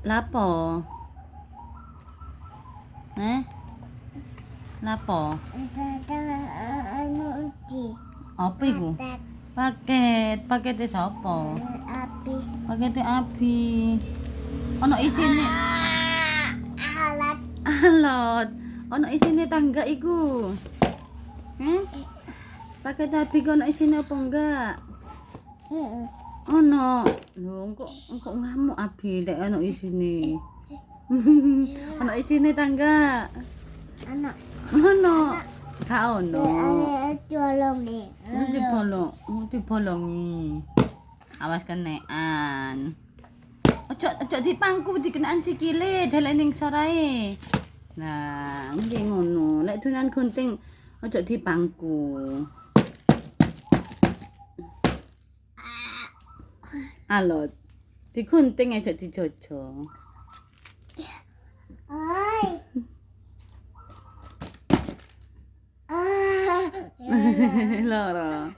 Lapo? Lapo? Anu uji. Apa iku? Paket. Pakete sapa? Api. Pakete Abi. Ono isine Alat. alot. Ono isine tangga iku. Paket Abi kok ono isine apa enggak? Ono. Lho, kok ngamuk Abi lek ono isine. Ono isine tangga. Anak. Ono. Gak ono. Tolong nih. Dibolongi. Awas kenekan. Ojo dipangku dikenaan sikile delek ning sorae. Nah, nggih ngono. Lek donan gunting ojo dipangku. Alot. Digunting aja dijojo. Ay. Loro.